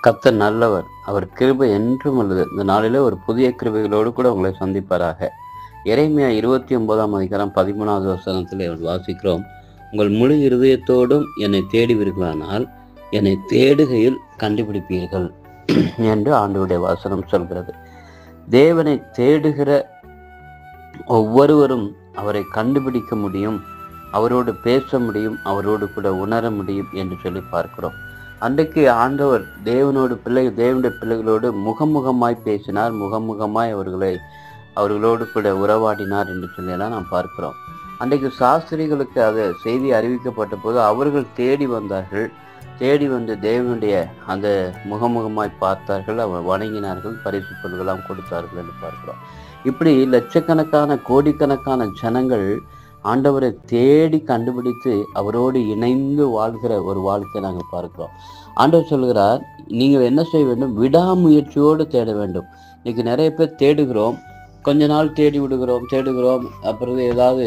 கர்த்தர் நல்லவர், அவர் கிருபை என்றும் உள்ளது. இந்த நாளிலே ஒரு புதிய கிருபைகளோடு கூட உங்களை சந்திப்பாராக. எரேமியா 29 13வது வசனத்தில் வாசிக்கிறோம், உங்கள் முழு இருதயத்தோடும் என்னை தேடுவீர்களானால் என்னை தேடுகையில் கண்டுபிடிப்பீர்கள் என்று ஆண்டவருடைய வசனம் சொல்கிறது. தேவனை தேடுகிற ஒவ்வொருவரும் அவரை கண்டுபிடிக்க முடியும், அவரோடு பேச முடியும், அவரோடு கூட உணர முடியும் என்று சொல்லி பார்க்கிறோம். அன்றைக்கு ஆண்டவர் தேவனுடைய பிள்ளைகளோடு முகமுகமாய் பேசினார், முகமுகமாய் அவர்களோடு கூட உறவாடினார் என்று சொல்லலாம் நாம் பார்க்கிறோம். அன்றைக்கு சாஸ்திரிகளுக்கு அது செய்தி அறிவிக்கப்பட்ட போது அவர்கள் தேடி வந்தார்கள். தேடி வந்து தேவனுடைய அந்த முகமுகமாய் பார்த்தார்கள், அவர் வணங்கினார்கள், பரிசு பொருள்களாம் கொடுத்தார்கள் என்று பார்க்கிறோம். இப்படி லட்சக்கணக்கான கோடிக்கணக்கான ஜனங்கள் ஆண்டவரை தேடி கண்டுபிடித்து அவரோடு இணைந்து வாழ்கிற ஒரு வாழ்க்கையை நாங்கள் பார்க்கிறோம். ஆண்டவர் சொல்கிறார், நீங்கள் என்ன செய்ய வேண்டும்? விடாமுயற்சியோடு தேட வேண்டும். இன்னைக்கு நிறைய பேர் தேடுகிறோம், கொஞ்ச நாள் தேடி தேடுகிறோம், அப்புறம் ஏதாவது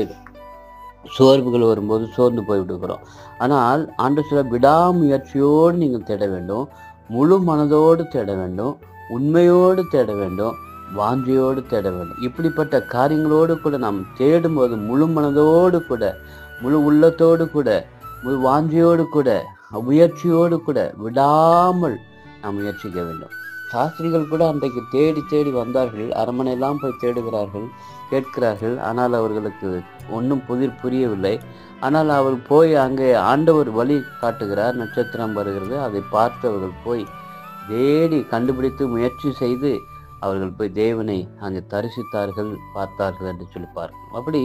சோர்வுகள் வரும்போது சோர்ந்து போய் விடுகிறோம். ஆனால் ஆண்டவர் சொல்ல, விடாமுயற்சியோடு நீங்கள் தேட வேண்டும், முழு மனதோடு தேட வேண்டும், உண்மையோடு தேட வேண்டும், வாஞ்சியோடு தேட வேண்டும். இப்படிப்பட்ட காரியங்களோடு கூட நாம் தேடும்போது முழு மனதோடு கூட, முழு உள்ளத்தோடு கூட, முழு வாஞ்சியோடு கூட, முயற்சியோடு கூட விடாமல் நாம் முயற்சிக்க வேண்டும். சாஸ்திரிகள் கூட அன்றைக்கு தேடி தேடி வந்தார்கள், அரண்மனையெல்லாம் போய் தேடுகிறார்கள், கேட்கிறார்கள். ஆனால் அவர்களுக்கு ஒன்றும் புரியவில்லை. ஆனால் அவர் போய் அங்கே ஆண்டவர் வழி காட்டுகிறார், நட்சத்திரம் வருகிறது, அதை பார்த்து அவர்கள் போய் தேடி கண்டுபிடித்து முயற்சி செய்து அவர்கள் போய் தேவனை அங்கே தரிசித்தார்கள், பார்த்தார்கள் என்று சொல்லி பார்க்கணும். அப்படி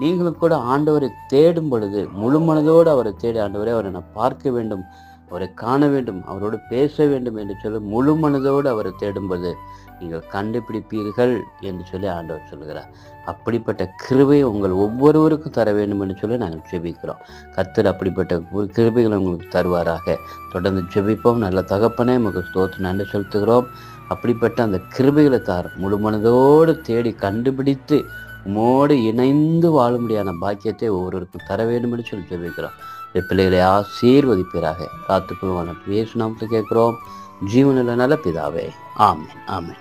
நீங்களும் கூட ஆண்டவரை தேடும் பொழுது முழு மனதோடு அவரை தேடி, ஆண்டவரை அவரை நான் பார்க்க வேண்டும், அவரை காண வேண்டும், அவரோடு பேச வேண்டும் என்று சொல்லி முழு மனதோடு அவரை தேடும்போது நீங்கள் கண்டுபிடிப்பீர்கள் என்று சொல்லி ஆண்டவர் சொல்கிறார். அப்படிப்பட்ட கிருபையை உங்கள் ஒவ்வொருவருக்கும் தர வேண்டும் என்று சொல்லி நாங்கள் ஜெபிக்கிறோம். கர்த்தர் அப்படிப்பட்ட கிருபைகளை உங்களுக்கு தருவாராக. தொடர்ந்து ஜெபிப்போம். நல்ல தகப்பனே, உங்களுக்கு ஸ்தோத்திரம், நன்றி செலுத்துகிறோம். அப்படிப்பட்ட அந்த கிருபைகளை தார், முழு மனதோடு தேடி கண்டுபிடித்து உம்மோடு இணைந்து வாழும்படியான பாக்கியத்தை ஒவ்வொருவருக்கும் தர வேண்டும் என்று சொல்லி ஜெபிக்கிறோம். பிள்ளைகளை ஆசீர்வதிப்பீராக. காத்துக்கொள்வான இயேசு நாமத்தில் கேட்கிறோம், ஜீவனுள்ள நல்ல பிதாவே. ஆமென், ஆமென்.